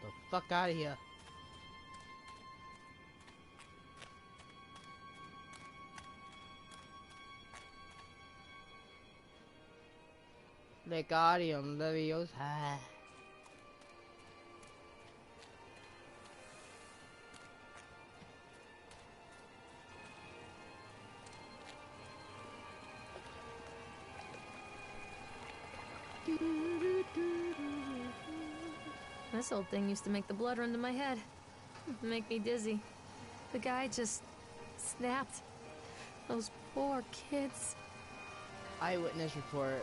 The fuck out of here. Wingardium Leviosa. This old thing used to make the blood run to my head. Make me dizzy. The guy just snapped. Those poor kids. Eyewitness report.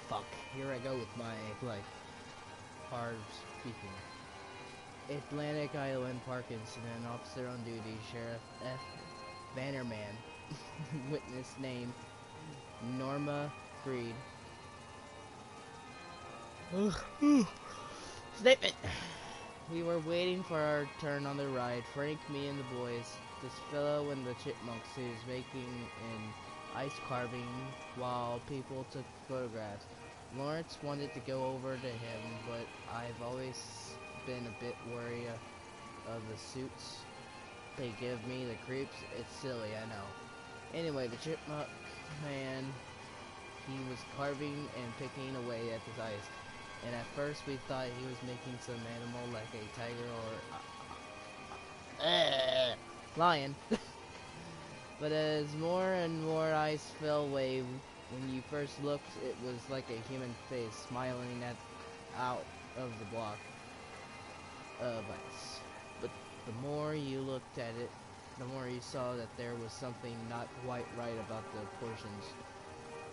Fuck. Here I go with my, like, hard speaking. Atlantic Island Park incident. Officer on duty, Sheriff F. Vanderman. Witness name Norma Freed. Statement. We were waiting for our turn on the ride. Frank, me, and the boys. This fellow in the chipmunks who's making an ice carving while people took photographs. Lawrence wanted to go over to him, but I've always been a bit wary of the suits they give me the creeps. It's silly, I know. Anyway, the chipmunk man, he was carving and picking away at this ice. And at first we thought he was making some animal like a tiger or lion. But as more and more ice fell away, when you first looked, it was like a human face smiling out of the block of ice. But the more you looked at it, the more you saw that there was something not quite right about the portions.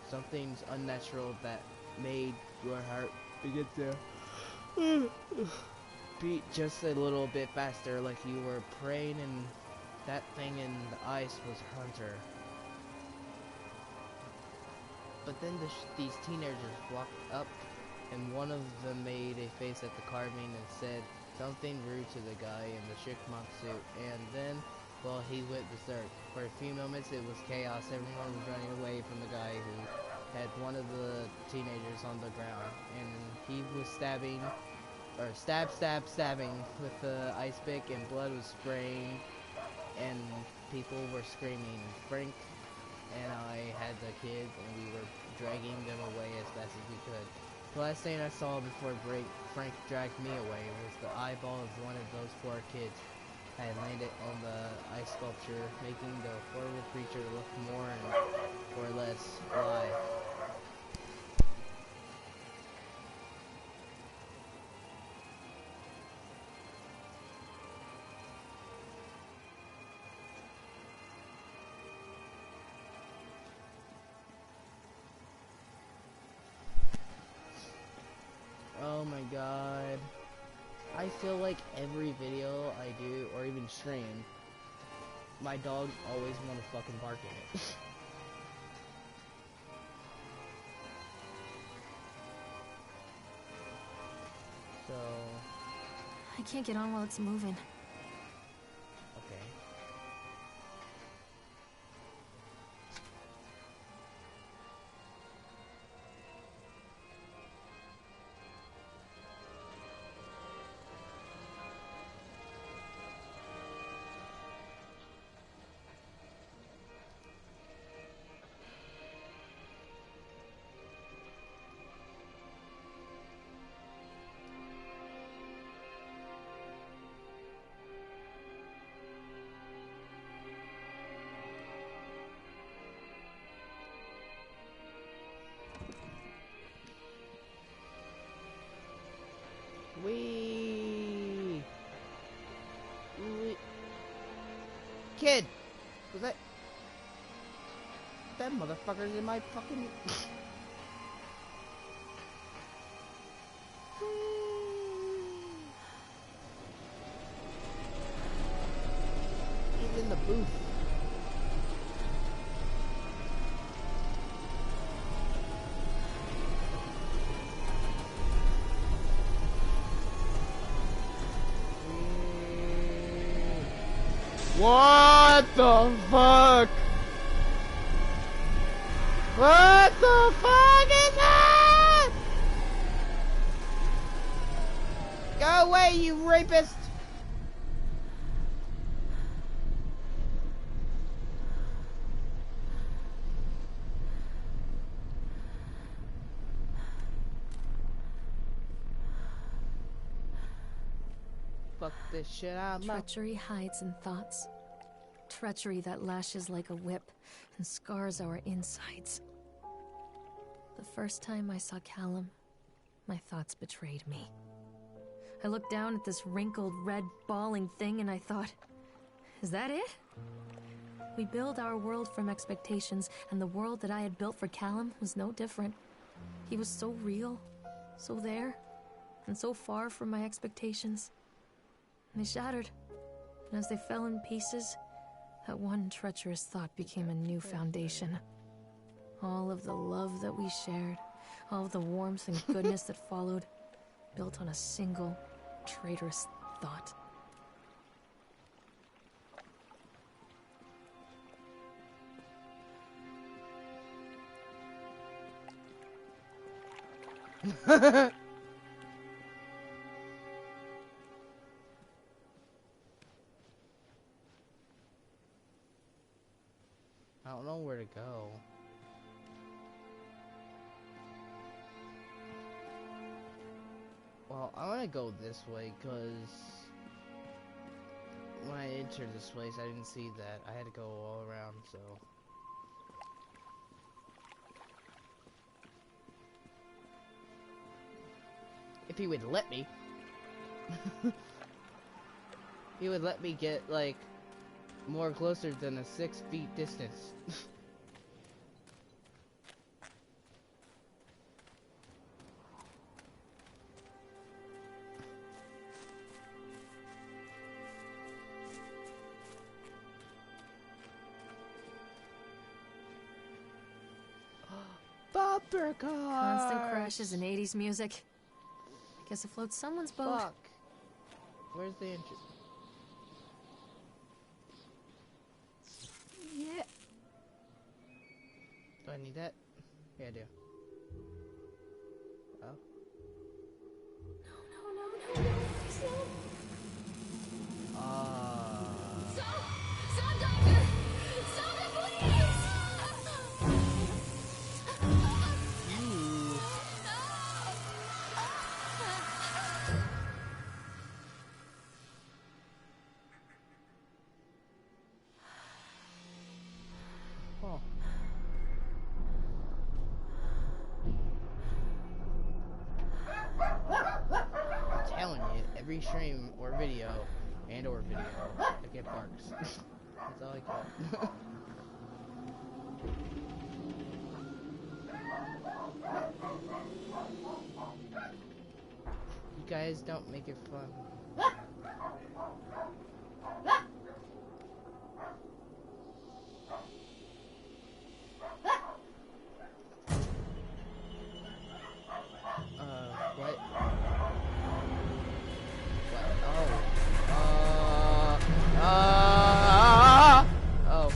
Something's unnatural that made your heart begin to beat just a little bit faster, like you were praying and that thing in the ice was Hunter. But then these teenagers walked up, and one of them made a face at the carving and said something rude to the guy in the chipmunk suit, and then, well, he went berserk. For a few moments it was chaos. Everyone was running away from the guy who had one of the teenagers on the ground, and he was stabbing with the ice pick, and blood was spraying, and people were screaming. Frank and I had the kids, and we were dragging them away as fast as we could. The last thing I saw before Frank dragged me away was the eyeball of one of those poor kids had landed on the ice sculpture, making the horrible creature look more or less alive. Oh my god. I feel like every video I do, or even stream, my dog always want to fucking bark at it. So... I can't get on while it's moving. Okay. Wee. Kid! Was that motherfucker's in my fucking... He's in the booth. What the fuck? What the fuck is that? Go away, you rapist! Fuck this shit out. Treachery hides in thoughts. Treachery that lashes like a whip and scars our insides. The first time I saw Callum, my thoughts betrayed me. I looked down at this wrinkled, red, bawling thing and I thought, is that it? We build our world from expectations, and the world that I had built for Callum was no different. He was so real, so there, and so far from my expectations. They shattered, and as they fell in pieces, that one treacherous thought became a new foundation. All of the love that we shared, all of the warmth and goodness that followed, built on a single, traitorous thought. I don't know where to go. Well, I want to go this way because when I entered this place, I didn't see that. I had to go all around, so. If he would let me. He would let me get, like, more closer than a 6 feet distance. Bumper cars! Constant crashes and 80s music. I guess it floats someone's boat. Fuck. Where's the entrance? Yeah. Do I need that? Yeah, I do. Oh. No, please no. Stop, doctor! Stop it, please! Oh. I'm telling you, every stream or video I get barks. That's all I got. You guys don't make it fun. What? Oh.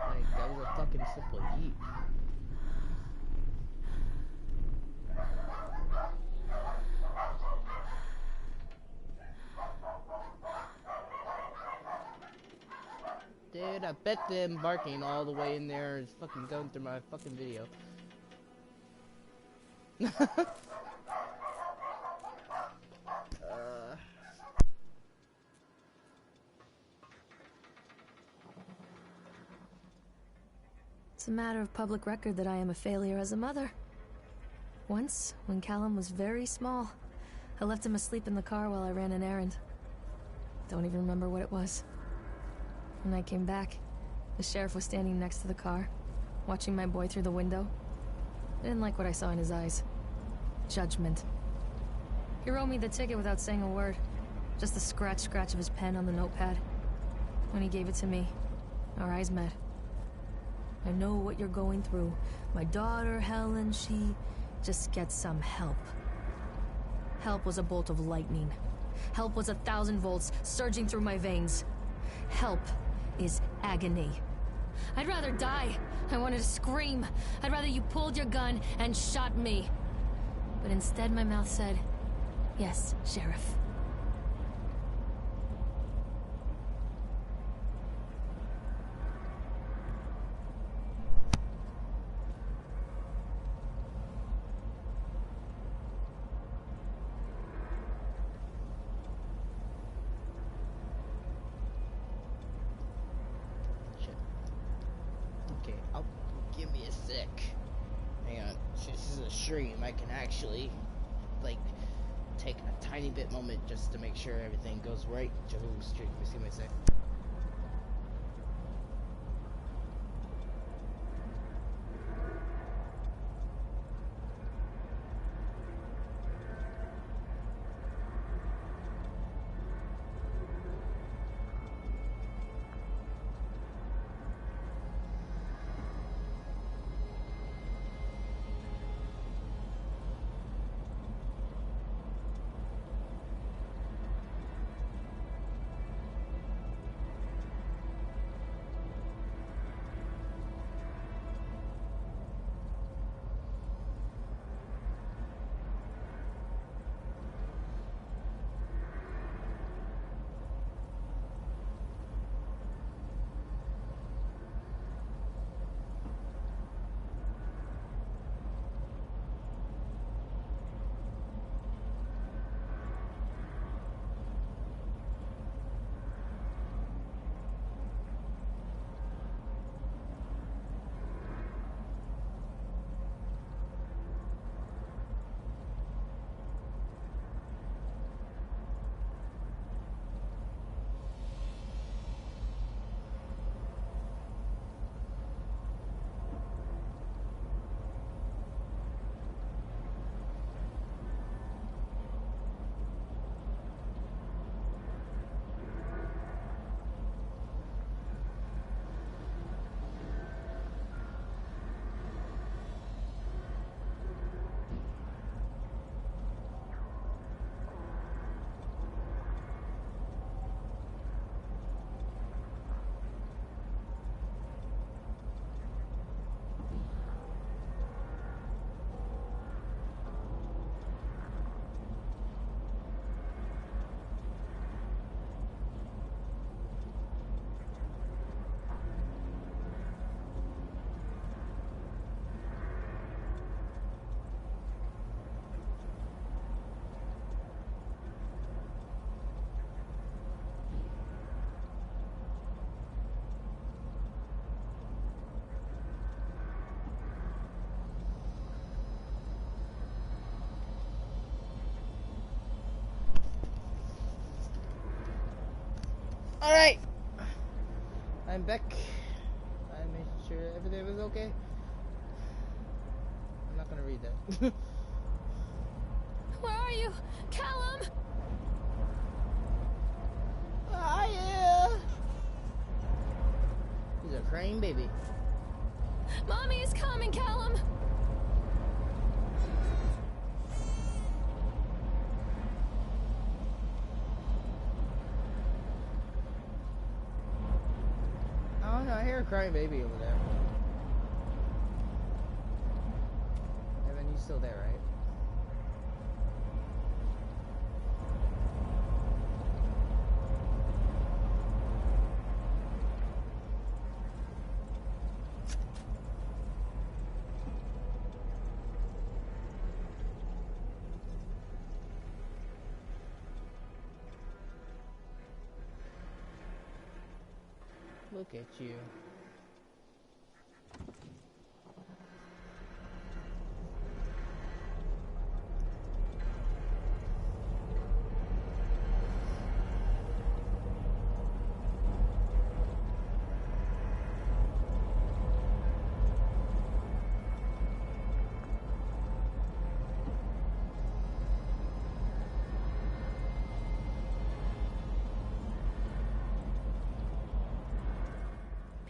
Like, that was a fucking simple yeet. Dude, I bet them barking all the way in there is fucking going through my fucking video. It's a matter of public record that I am a failure as a mother. Once, when Callum was very small, I left him asleep in the car while I ran an errand. Don't even remember what it was. When I came back, the sheriff was standing next to the car, watching my boy through the window. I didn't like what I saw in his eyes. Judgment. He wrote me the ticket without saying a word. Just the scratch of his pen on the notepad. When he gave it to me, our eyes met. I know what you're going through. My daughter, Helen, she just gets some help. Help was a bolt of lightning. Help was 1,000 volts surging through my veins. Help is agony. I'd rather die. I wanted to scream. I'd rather you pulled your gun and shot me. But instead my mouth said, "Yes, Sheriff." Okay, give me a sec. Hang on, since this is a stream, I can actually, like, take a tiny bit moment just to make sure everything goes right. Just give me a sec. Alright! I'm back. I made sure everything was okay. I'm not gonna read that. Where are you? Callum! Hiya! He's a crying baby. Mommy is coming, Callum! Oh no, I hear a crying baby over there. Evan, you still there, right? Look at you.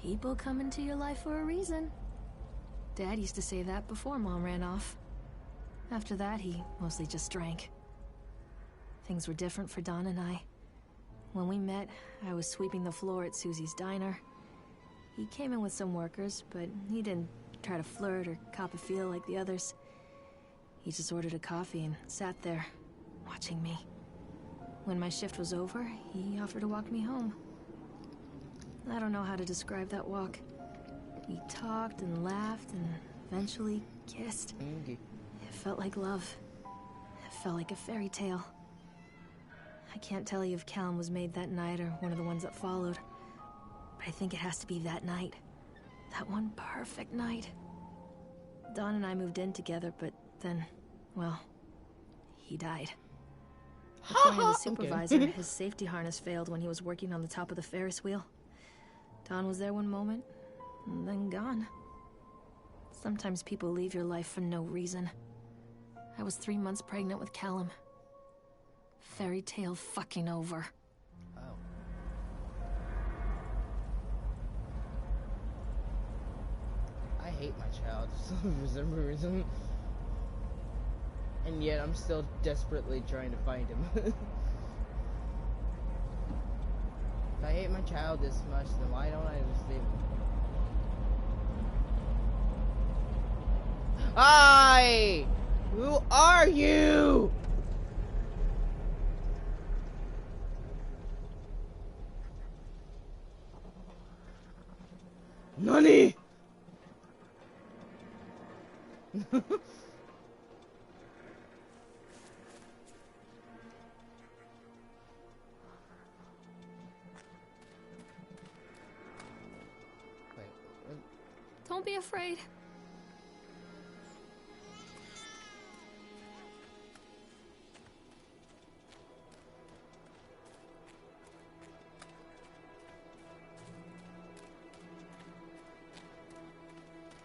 People come into your life for a reason. Dad used to say that before Mom ran off. After that, he mostly just drank. Things were different for Don and I. When we met, I was sweeping the floor at Susie's diner. He came in with some workers, but he didn't try to flirt or cop a feel like the others. He just ordered a coffee and sat there, watching me. When my shift was over, he offered to walk me home. I don't know how to describe that walk. We talked and laughed and eventually kissed. It felt like love. It felt like a fairy tale. I can't tell you if Callum was made that night or one of the ones that followed, but I think it has to be that night. That one perfect night. Don and I moved in together, but then, well, he died. According to the supervisor, his safety harness failed when he was working on the top of the Ferris wheel. Don was there one moment, and then gone. Sometimes people leave your life for no reason. I was 3 months pregnant with Callum. Fairy tale fucking over. Oh. I hate my child for some reason. And yet I'm still desperately trying to find him. If I hate my child this much, then why don't I just leave him? Hi! Who are you? Nani? Don't be afraid.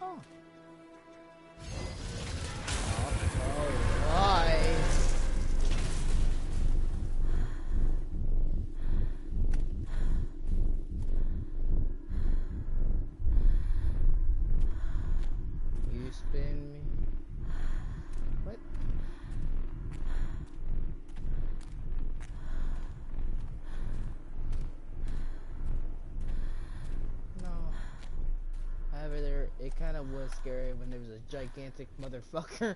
Oh. Why? You spin me. What? No. However, it kind of was scary when there was a gigantic motherfucker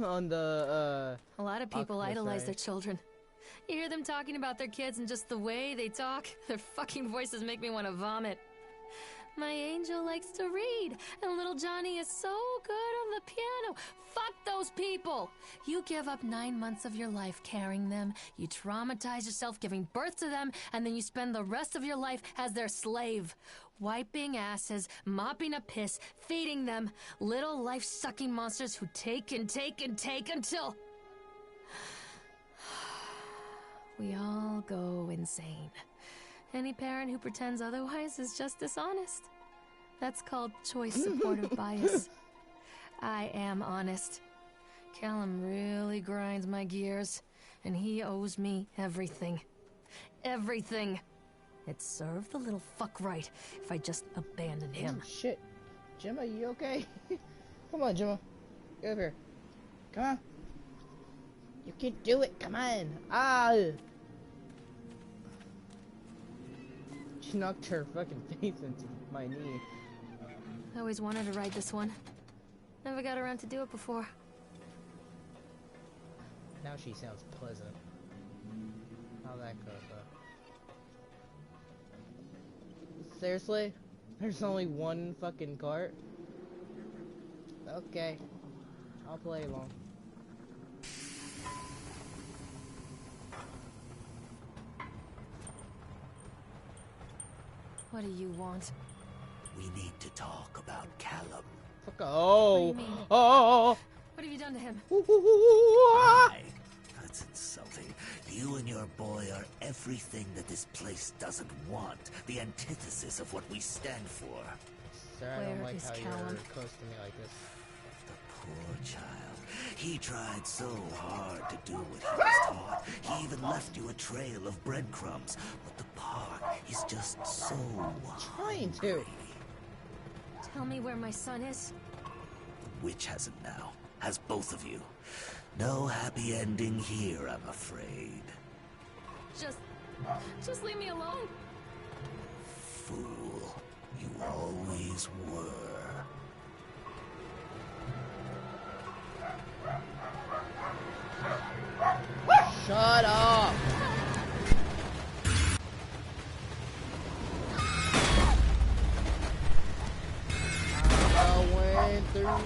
on the, A lot of people octopus idolize ride. their children. You hear them talking about their kids and just the way they talk, their fucking voices make me want to vomit. My angel likes to read, and little Johnny is so good on the piano. Fuck those people! You give up 9 months of your life carrying them, you traumatize yourself giving birth to them, and then you spend the rest of your life as their slave. Wiping asses, mopping up piss, feeding them. Little life-sucking monsters who take and take and take until... we all go insane. Any parent who pretends otherwise is just dishonest. That's called choice supportive bias. I am honest. Callum really grinds my gears, and he owes me everything. Everything. It'd serve the little fuck right if I just abandoned him. Oh, shit. Gemma, you okay? Come on, Gemma. Get over here. Come on. You can do it. Come on. Ah! She knocked her fucking face into my knee. I always wanted to ride this one. Never got around to do it before. Now she sounds pleasant. How that goes, though. Seriously? There's only one fucking cart? Okay. I'll play along. What do you want? We need to talk about Callum. Fuck. Oh. What do you mean? Oh. What have you done to him? Why? That's insulting. You and your boy are everything that this place doesn't want. The antithesis of what we stand for. Sir, I don't Where like is how Callum? you're close to me like this. The poor child. He tried so hard to do what he was taught. He even left you a trail of breadcrumbs. But the park is just so Trying to. Tell me where my son is. The witch has him now. Has both of you. No happy ending here, I'm afraid. Just leave me alone. Fool. You always were. Shut up! I went through.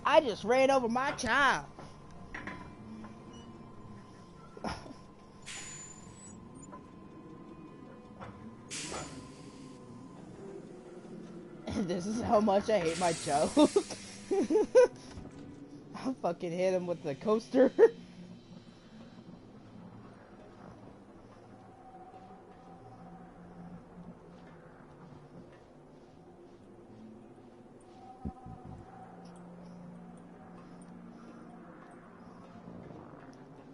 I just ran over my child. This is how much I hate my joke. I fucking hit him with the coaster.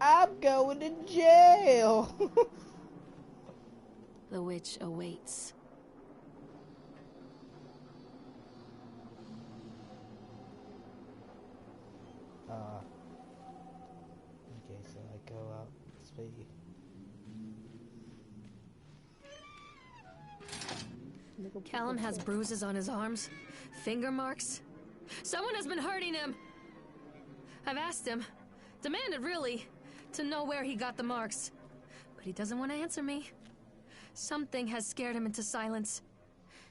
I'm going to jail. The witch awaits. Okay, so I go out speed. Callum has bruises on his arms, finger marks. Someone has been hurting him. I've asked him, demanded really, to know where he got the marks. But he doesn't want to answer me. Something has scared him into silence.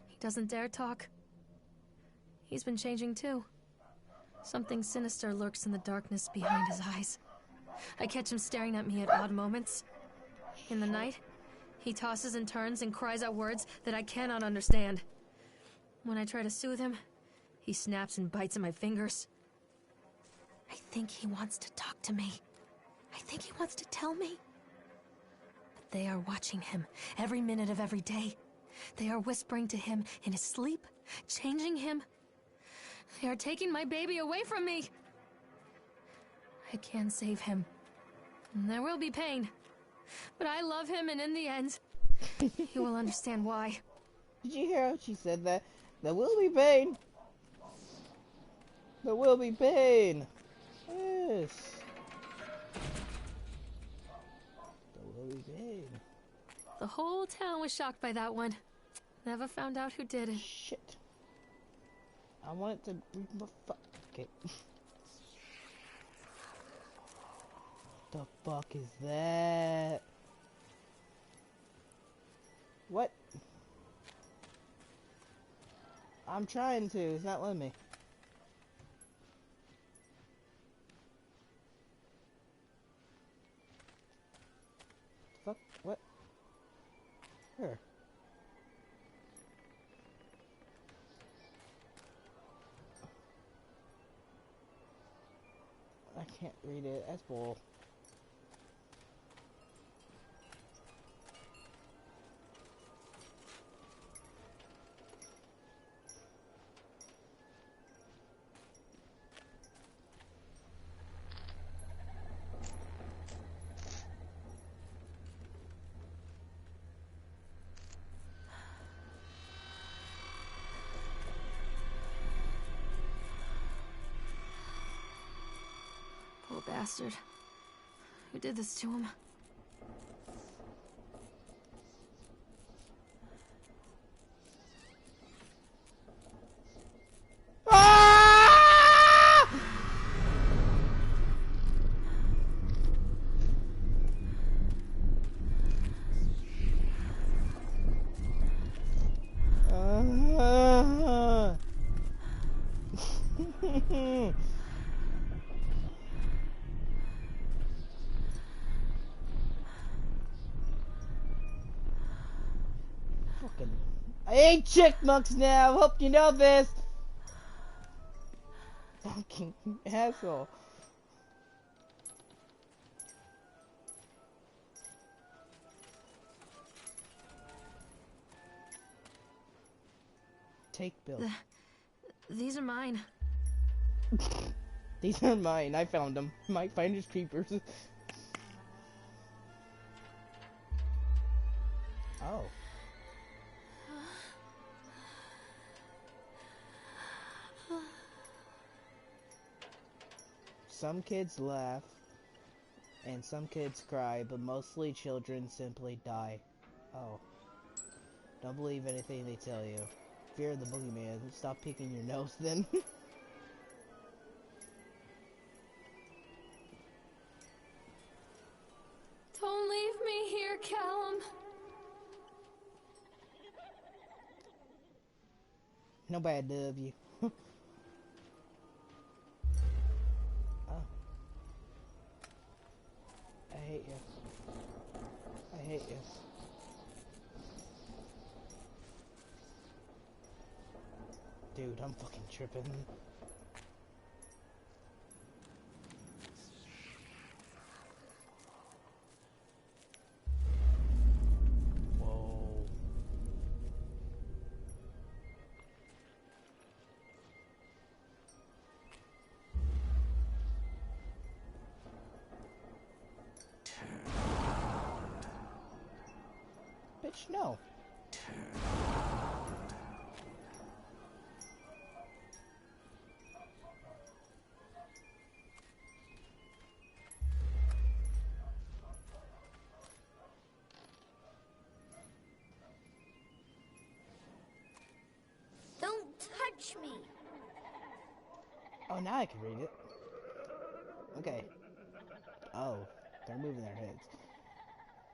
He doesn't dare talk. He's been changing too. Something sinister lurks in the darkness behind his eyes. I catch him staring at me at odd moments. In the night, he tosses and turns and cries out words that I cannot understand. When I try to soothe him, he snaps and bites at my fingers. I think he wants to talk to me. I think he wants to tell me. But they are watching him every minute of every day. They are whispering to him in his sleep, changing him. They are taking my baby away from me. I can save him. And there will be pain. But I love him, and in the end, he will understand why. Did you hear how she said that? There will be pain. There will be pain. Yes. There will be pain. The whole town was shocked by that one. Never found out who did it. Shit. I wanted to read my okay. The fuck is that? What? I'm trying to, it's not letting me. Fuck, what? Here. I can't read it, that's bull. Poor bastard. Who did this to him? I hate chickmunks now. Hope you know this. fucking asshole. Take Bill. These are mine. These are mine. I found them. My finders creepers. Oh. Some kids laugh, and some kids cry, but mostly children simply die. Oh. Don't believe anything they tell you. Fear the boogeyman. Stop picking your nose then. Don't leave me here, Callum. Nobody love you. Oh. I hate you. I hate you. Dude, I'm fucking tripping. Whoa. Bitch, no. Don't touch me. Oh, now I can read it. Okay. Oh, they're moving their heads.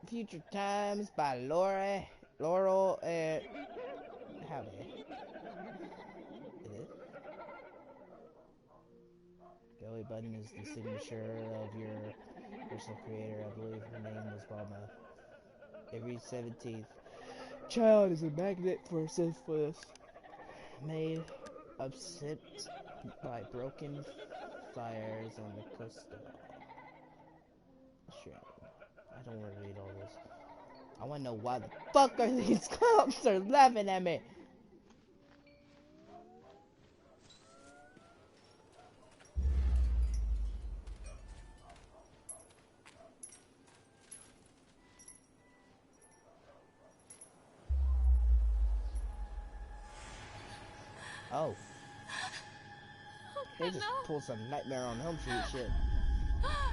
Future Times by Laurel, and howdy. It is. Joey Button is the signature of your personal creator. I believe her name was Mama. Every 17th child is a magnet for syphilis, made upset by broken fires on the coast of Australia. I don't want to read all this. I want to know why the fuck are these cops are laughing at me. Oh. They just pulled some Nightmare on Elm Street shit. Oh.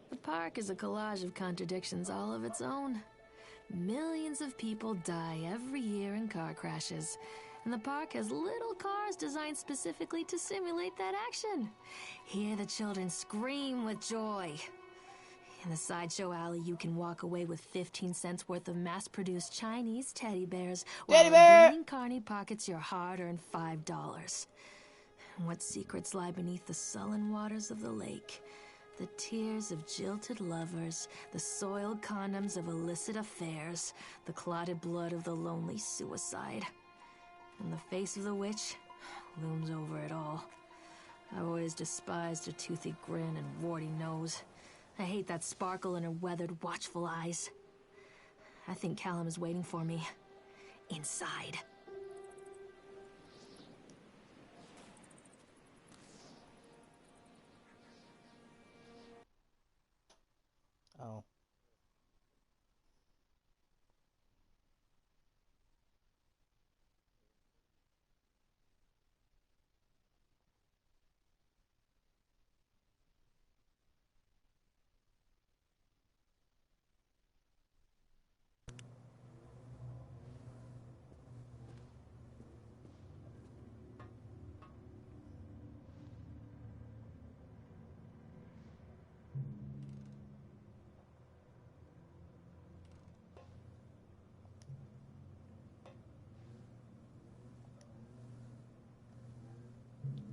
The park is a collage of contradictions all of its own. Millions of people die every year in car crashes, and the park has little cars designed specifically to simulate that action. Hear the children scream with joy. In the sideshow alley, you can walk away with 15 cents worth of mass-produced Chinese teddy bears, Teddy while bear! a grinning carny pockets your hard-earned $5. What secrets lie beneath the sullen waters of the lake? The tears of jilted lovers, the soiled condoms of illicit affairs, the clotted blood of the lonely suicide. And the face of the witch looms over it all. I've always despised her toothy grin and warty nose. I hate that sparkle in her weathered, watchful eyes. I think Callum is waiting for me. Inside. Oh.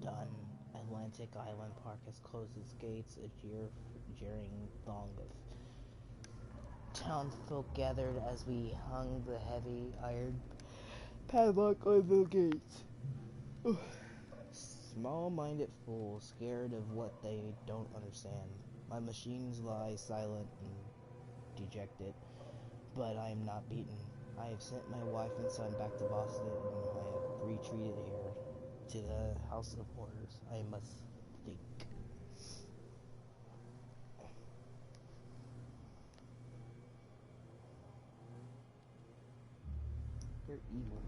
done. Atlantic Island Park has closed its gates. A jeering throng of townsfolk gathered as we hung the heavy iron padlock on the gates. Small-minded fools, scared of what they don't understand. My machines lie silent and dejected, but I am not beaten. I have sent my wife and son back to Boston, and I have retreated here to the House of Horrors. I must think. You're evil.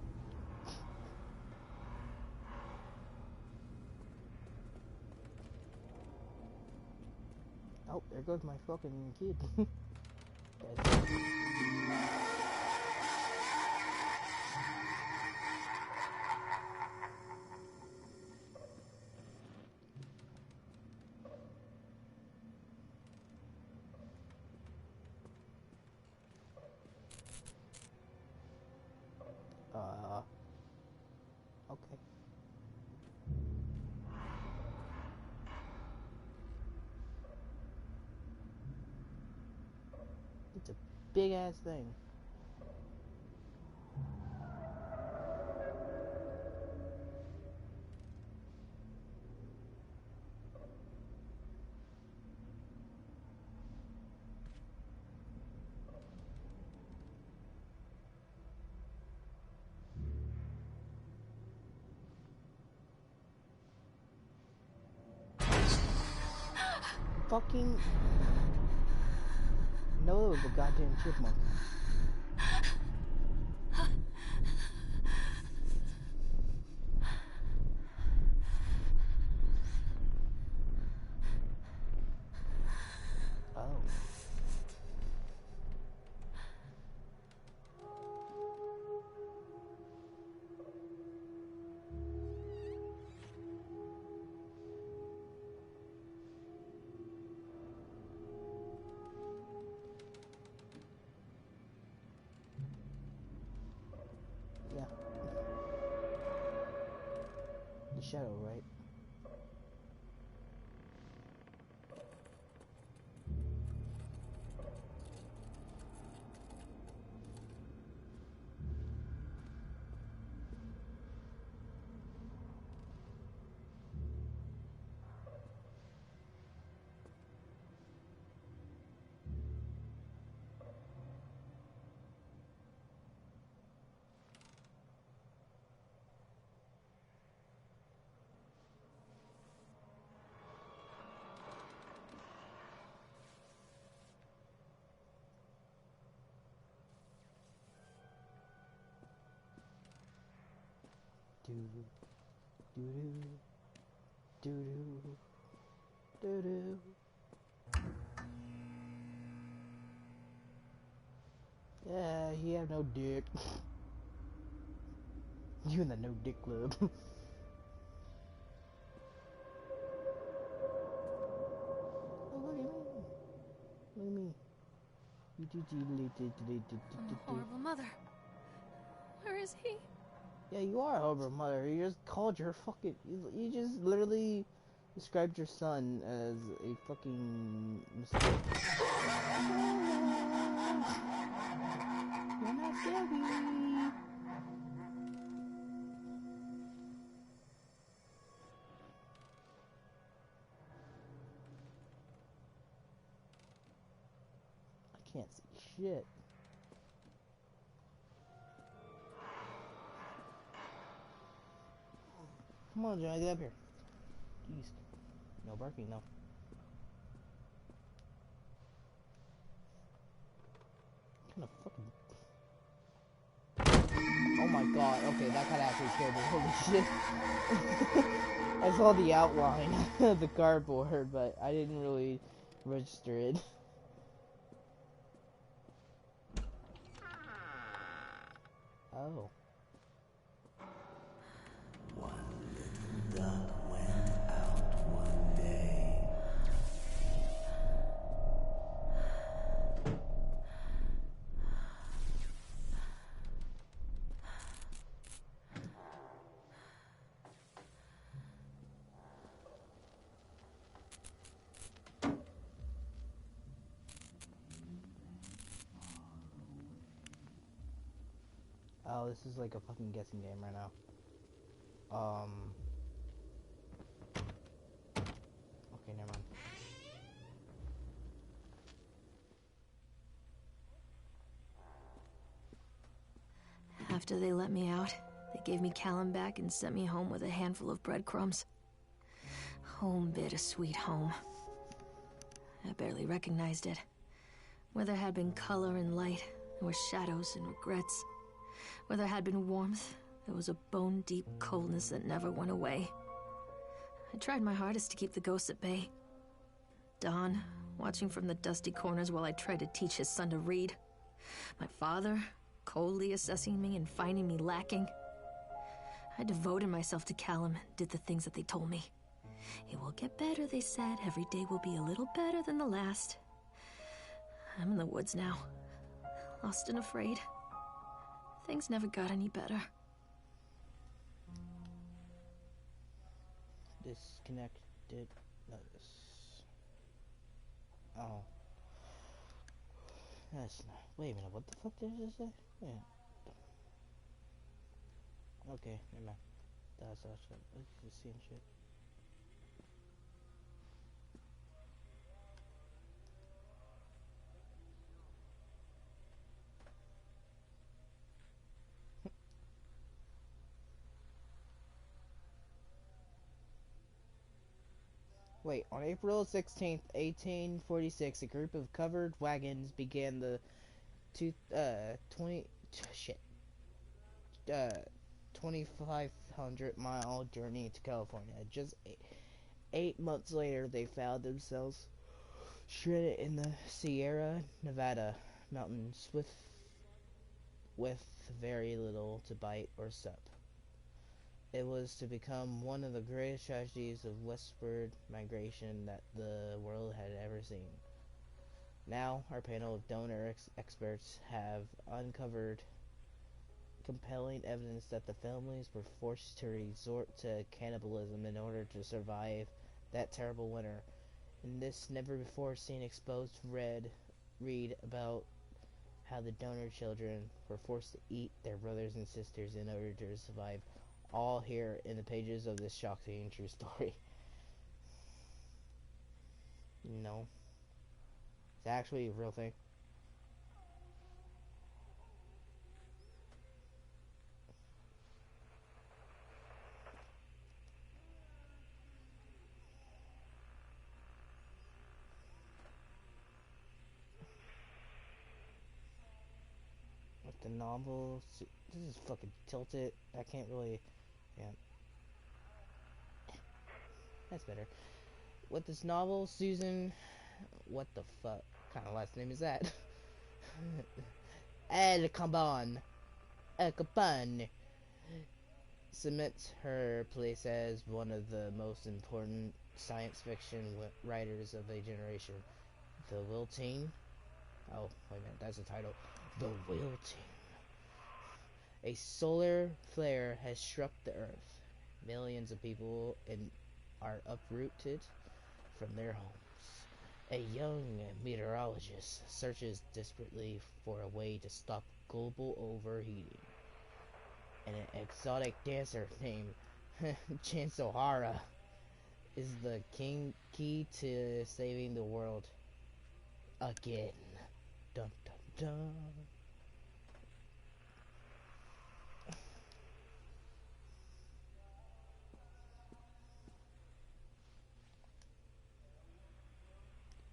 Oh, there goes my fucking kid. Okay. It's a big ass thing. Fucking no, the goddamn chipmunk. Oh. Yeah. The shadow, right? Do do do do do do. Yeah, he have no dick. You in the no dick club. Oh, look at me. Look at me. I'm a horrible mother. Where is he? Yeah, you are a horrible mother. You just called your fucking. You just literally described your son as a fucking mistake. You're not scary. I can't see shit. Come on, Johnny, get up here. Jeez. No barking, no. What kind of fucking... Oh my god, okay, that kind of actually scared me. Holy shit. I saw the outline of the cardboard, but I didn't really register it. Oh. One little duck went out one day. Oh, this is like a fucking guessing game right now. Okay, never mind. After they let me out, they gave me Callum back and sent me home with a handful of breadcrumbs. Home, bittersweet home. I barely recognized it. Where there had been color and light, there were shadows and regrets. Where there had been warmth, there was a bone-deep coldness that never went away. I tried my hardest to keep the ghosts at bay. Don, watching from the dusty corners while I tried to teach his son to read. My father, coldly assessing me and finding me lacking. I devoted myself to Callum and did the things that they told me. It will get better, they said. Every day will be a little better than the last. I'm in the woods now, lost and afraid. Things never got any better. Disconnected notice. Oh. That's not. Wait a minute, what the fuck did it say? Yeah. Okay, never mind. That's shit. Look at the scene shit. Wait, on April 16th, 1846, a group of covered wagons began the 2,500-mile journey to California. Just 8 months later, they found themselves shredded in the Sierra Nevada mountains with very little to bite or sup. It was to become one of the greatest tragedies of westward migration that the world had ever seen. Now, our panel of donor experts have uncovered compelling evidence that the families were forced to resort to cannibalism in order to survive that terrible winter. In this never-before-seen exposed read about how the donor children were forced to eat their brothers and sisters in order to survive, all here in the pages of this shocking true story. No. It's actually a real thing. With the novel, this is fucking tilted. I can't really, yeah. That's better. With this novel, Susan, what the fuck kind of last name is that? El Caban. El Caban cements her place as one of the most important science fiction writers of a generation. The Wilting. Oh, wait a minute, that's the title. The Wilting. A solar flare has struck the Earth. Millions of people are uprooted from their homes. A young meteorologist searches desperately for a way to stop global overheating. And an exotic dancer named Chance O'Hara is the key to saving the world again. Dun dun dun.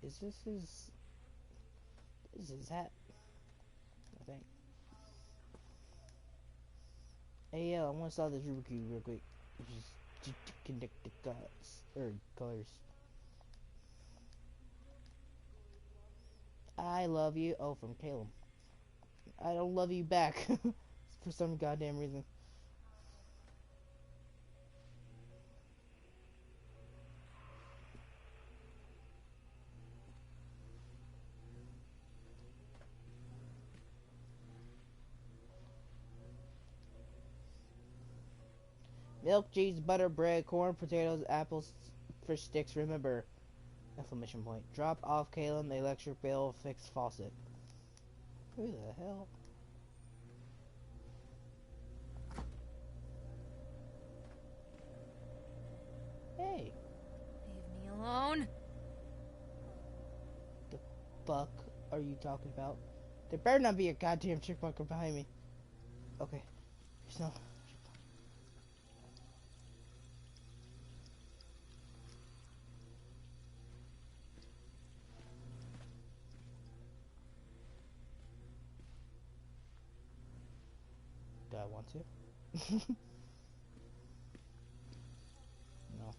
Is this his hat? I think. Hey, I want to start this Rubik's Cube real quick. Just connect the dots or colors. I love you. Oh, from Caleb. I don't love you back for some goddamn reason. Milk, cheese, butter, bread, corn, potatoes, apples, fish sticks. Remember, exclamation point. Drop off Kalen, the electric bill, fix faucet. Who the hell? Hey, Leave me alone. the fuck are you talking about? There better not be a goddamn chipmunker behind me. Okay, there's no. Do I want to? No.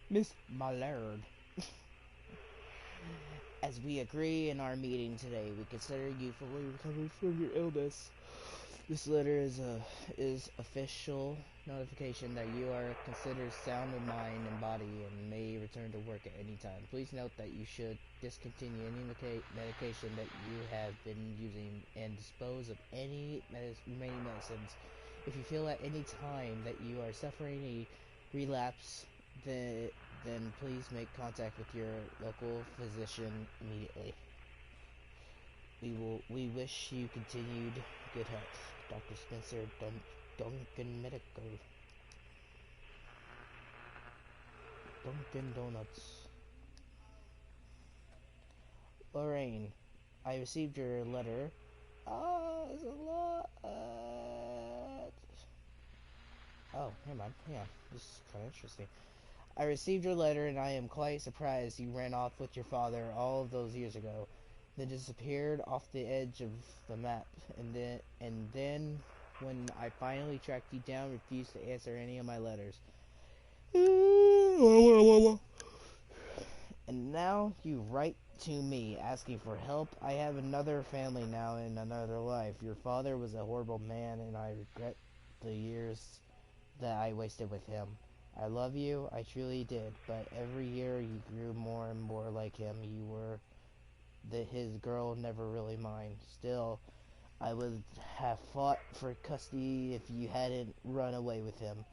Miss Mallard. As we agree in our meeting today, we consider you fully recovered from your illness. This letter is official notification that you are considered sound of mind and body and may return to work at any time. Please note that you should discontinue any medication that you have been using and dispose of any remaining medicines. If you feel at any time that you are suffering a relapse, then please make contact with your local physician immediately. We wish you continued good health. Dr. Spencer Duncan Medical. Dunkin' Donuts. Lorraine, I received your letter. Oh, it's a lot. Oh, never mind. Hang on. This is kind of interesting. I received your letter and I am quite surprised you ran off with your father all of those years ago, then disappeared off the edge of the map, and then when I finally tracked you down, refused to answer any of my letters. And now you write to me asking for help. I have another family now and another life. Your father was a horrible man and I regret the years that I wasted with him. I love you, I truly did, but every year you grew more and more like him. You were his girl, never really mine. Still, I would have fought for custody if you hadn't run away with him.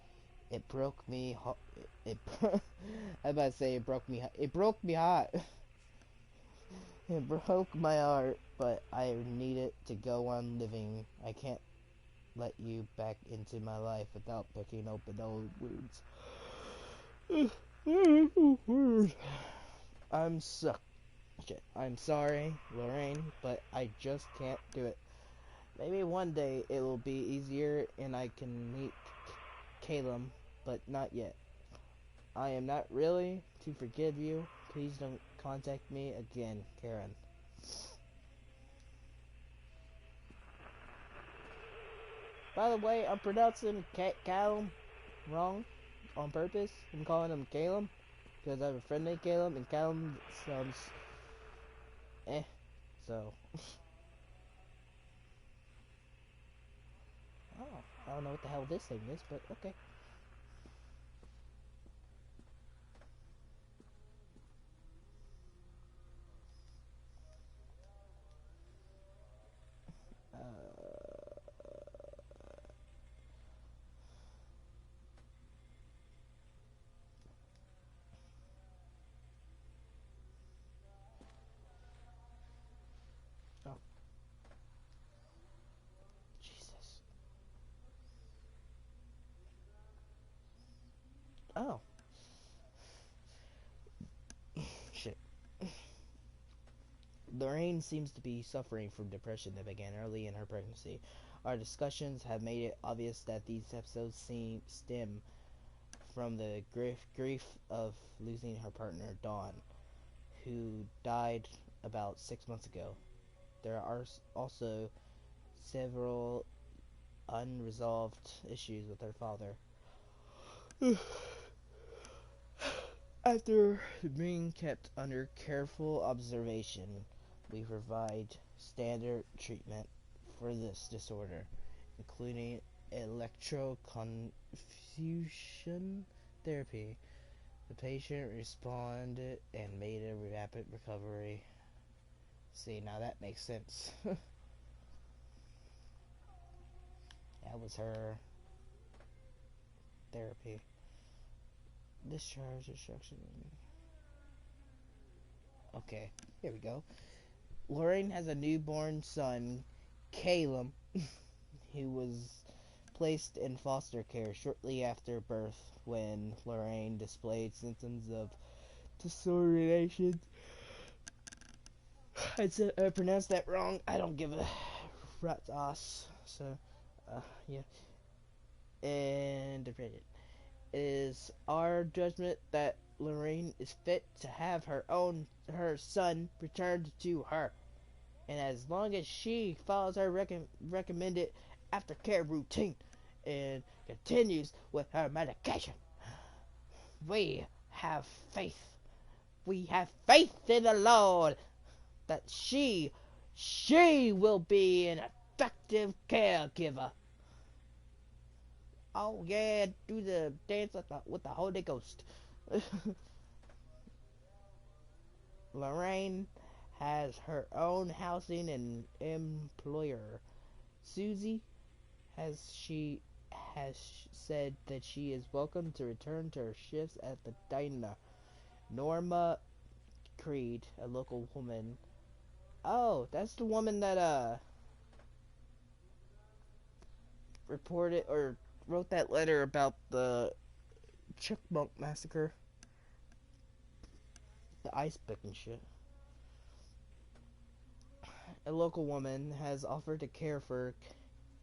It broke me. I about to say it broke me. It broke me heart. It broke my heart, but I needed to go on living. I can't let you back into my life without picking open old wounds. I'm sorry, Lorraine, but I just can't do it. Maybe one day it will be easier and I can meet Caleb, but not yet. I am not really to forgive you. Please don't contact me again, Karen. By the way, I'm pronouncing Caleb wrong on purpose. I'm calling him Caleb because I have a friend named Caleb, and Caleb sounds so. Oh, I don't know what the hell this thing is, but okay. Oh, Jesus. Oh, shit. Lorraine seems to be suffering from depression that began early in her pregnancy. Our discussions have made it obvious that these episodes stem from the grief of losing her partner, Dawn, who died about 6 months ago. There are also several unresolved issues with her father. After being kept under careful observation, we provide standard treatment for this disorder, including electroconfusion therapy. The patient responded and made a rapid recovery. See, now that makes sense. That was her therapy. Discharge instruction. Okay, here we go. Lorraine has a newborn son, Caleb, who was placed in foster care shortly after birth when Lorraine displayed symptoms of disorientation. I pronounced that wrong. I don't give a rat's ass. So, yeah. And it is our judgment that Lorraine is fit to have her son returned to her, and as long as she follows her recommended aftercare routine and continues with her medication, we have faith. We have faith in the Lord that she will be an effective caregiver. Oh yeah, do the dance with the Holy Ghost. Lorraine has her own housing and employer. Susie has said that she is welcome to return to her shifts at the diner. Norma Creed, a local woman. Oh, that's the woman that reported or wrote that letter about the Chipmunk massacre. The ice pick and shit. A local woman has offered to care for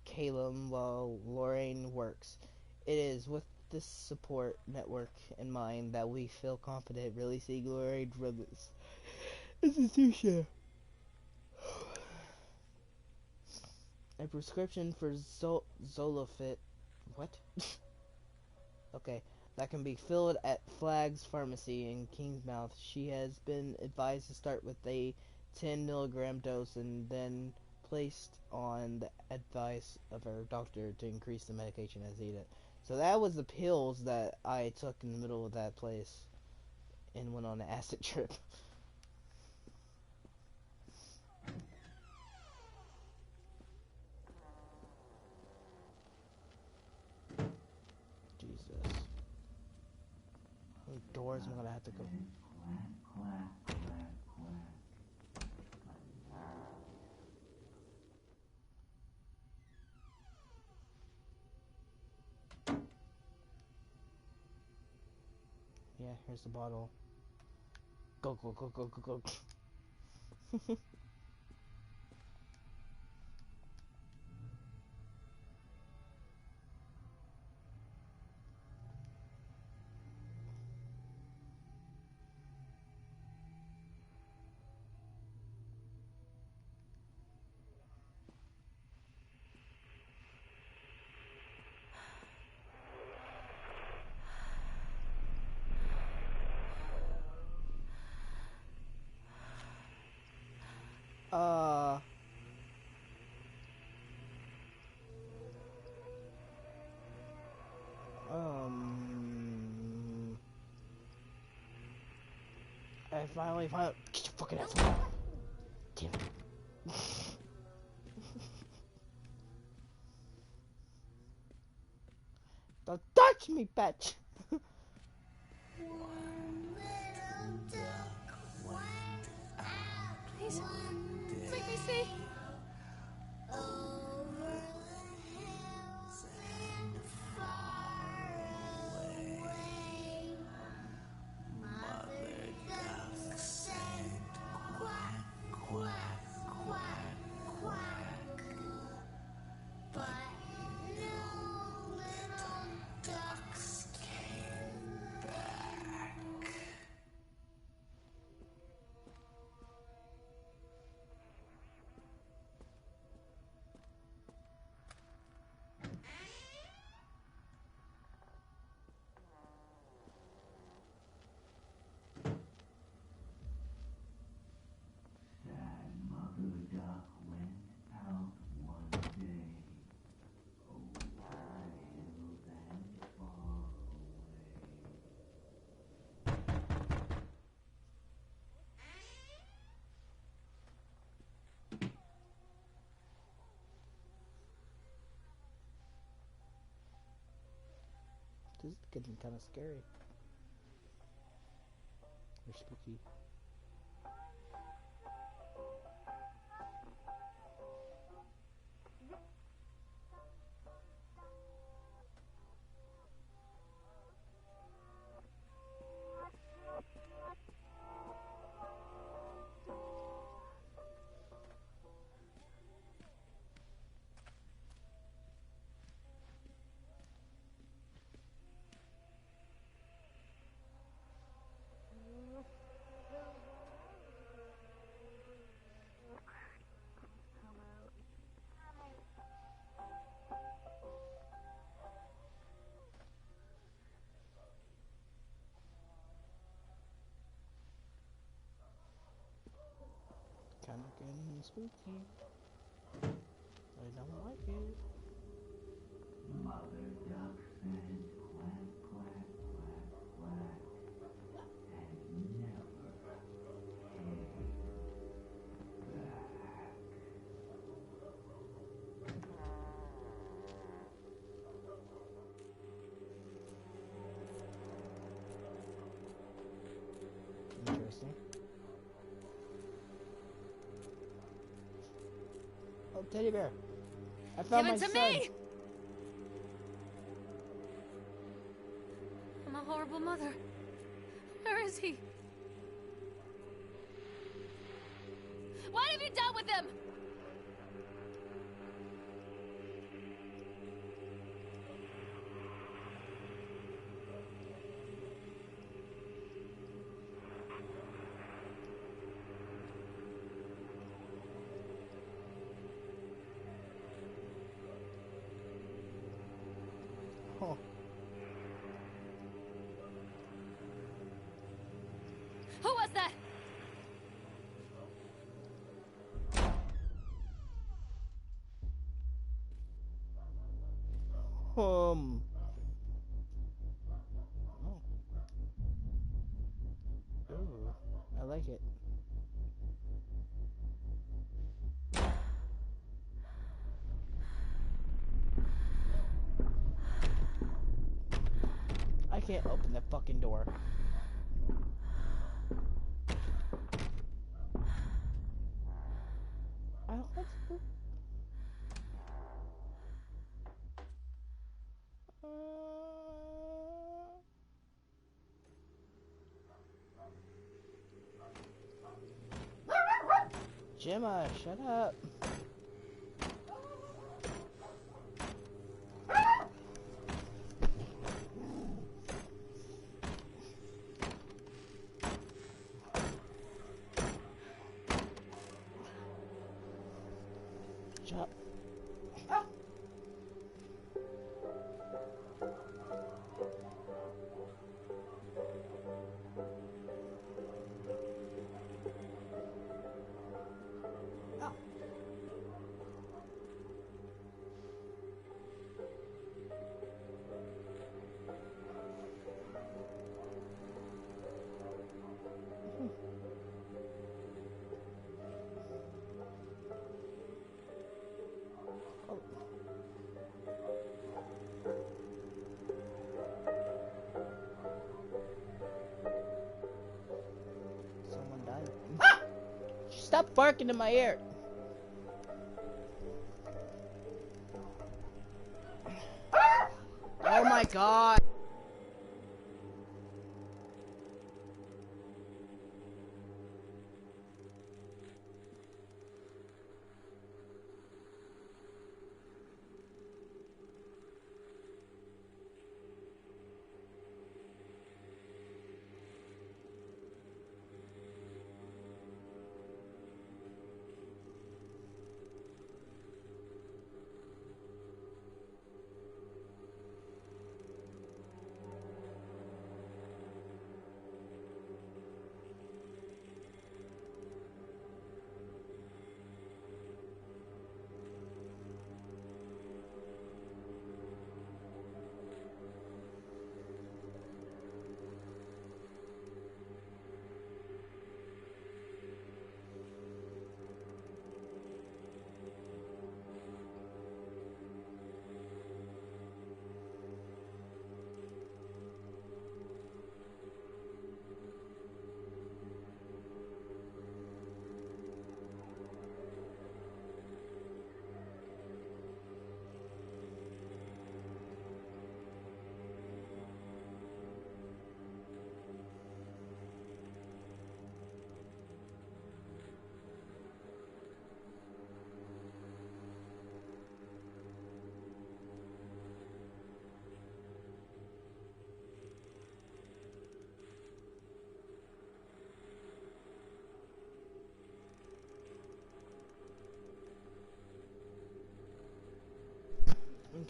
Caleb while Lorraine works. It is with this support network in mind that we feel confident releasing Lorraine from this institution. A prescription for Zolofit. What? Okay. That can be filled at Flag's Pharmacy in Kingsmouth. She has been advised to start with a 10 milligram dose and then placed on the advice of her doctor to increase the medication as needed. So that was the pills that I took in the middle of that place and went on an acid trip. Jesus. How many doors am I gonna have to go? Yeah, here's the bottle. Go, go, go, go, go, go. Uh, um, I finally found. Get your fucking ass away. Damn it. Don't touch me, bitch. Please, let me see. This is getting kind of scary. Or spooky. Kind of getting spooky. I don't like it. Mother duck said quack, quack, quack, quack, and never came back. Interesting. Oh, teddy bear. I found Give my it to son. me! I'm a horrible mother. Where is he? What have you done with him? Oh, Who was that? Oh. Ooh, I like it. I can't open that fucking door. I don't want to. Gemma, shut up. Shut up. Someone died. Stop barking in my ear. Oh my god.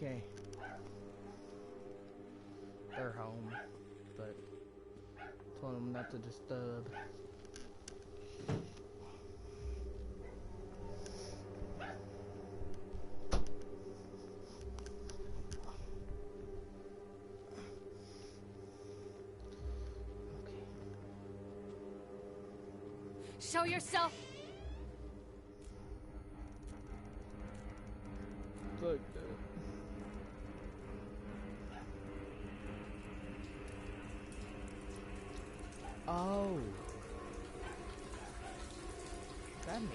Okay. They're home, but told them not to disturb. Show yourself! Good. Oh. Is that me?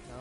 No?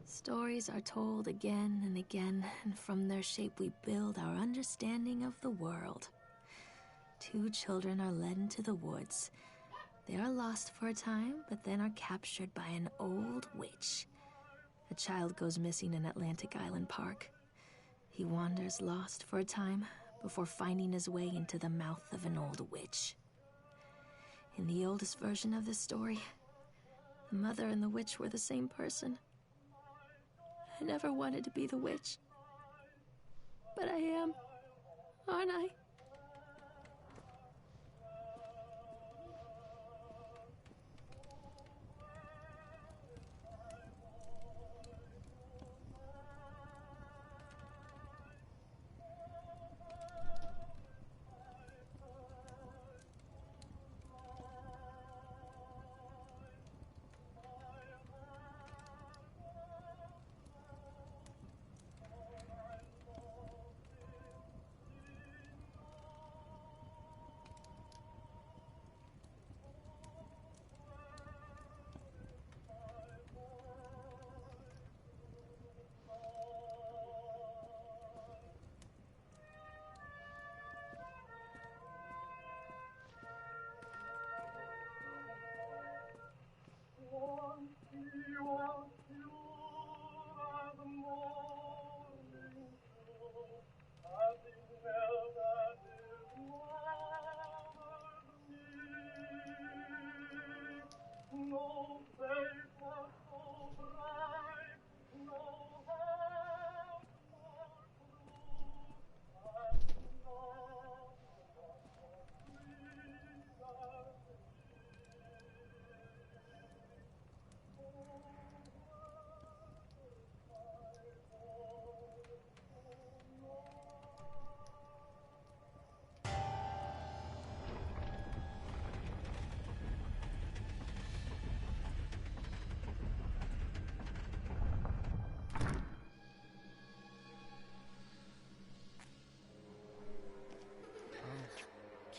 Stories are told again and again, and from their shape we build our understanding of the world. 2 children are led into the woods. They are lost for a time, but then are captured by an old witch. A child goes missing in Atlantic Island Park. He wanders lost for a time before finding his way into the mouth of an old witch. In the oldest version of this story, the mother and the witch were the same person. I never wanted to be the witch. But I am, aren't I?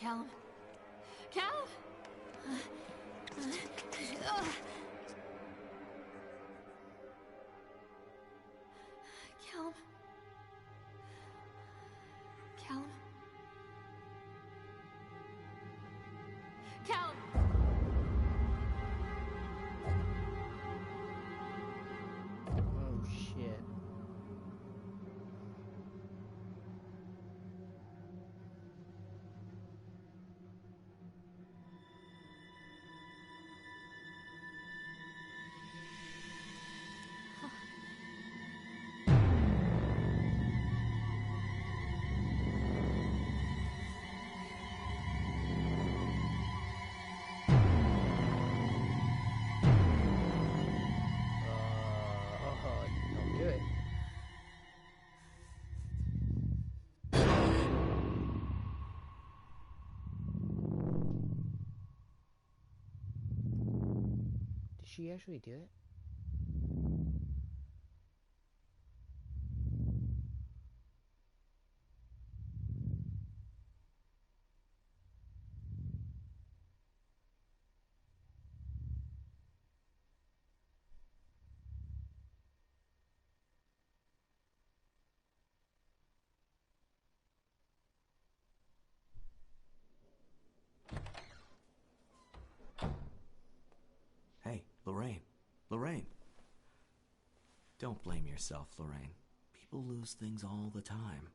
Callum. Callum! Callum. Callum. Callum! Oh shit. Don't do it. Did she actually do it? Lorraine. Don't blame yourself, Lorraine. People lose things all the time.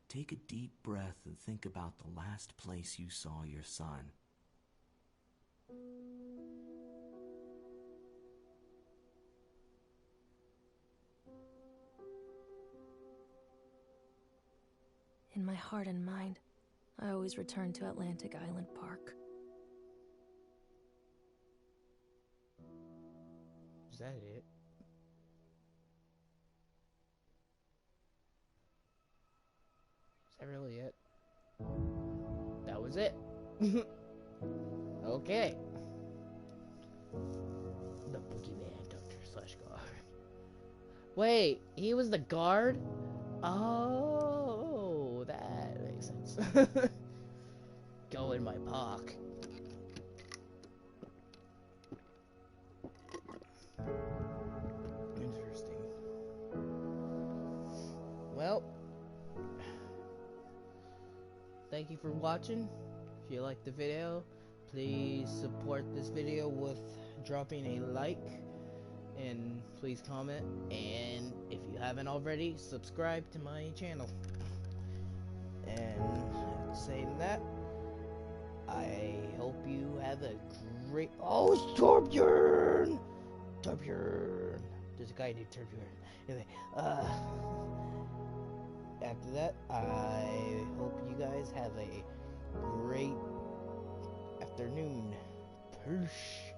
Take a deep breath and think about the last place you saw your son. In my heart and mind, I always return to Atlantic Island Park. Is that it? Is that really it? That was it. Okay. The boogeyman, Doctor/Guard. Wait, he was the guard? Oh, that makes sense. Go in my park. Interesting. Well, thank you for watching. If you liked the video, please support this video with dropping a like, and please comment, and if you haven't already, subscribe to my channel. And saying that, I hope you have a great— oh, it's Torbjorn! Torbjorn! There's a guy named Torbjorn. Anyway, after that, I hope you guys have a great afternoon. Peace.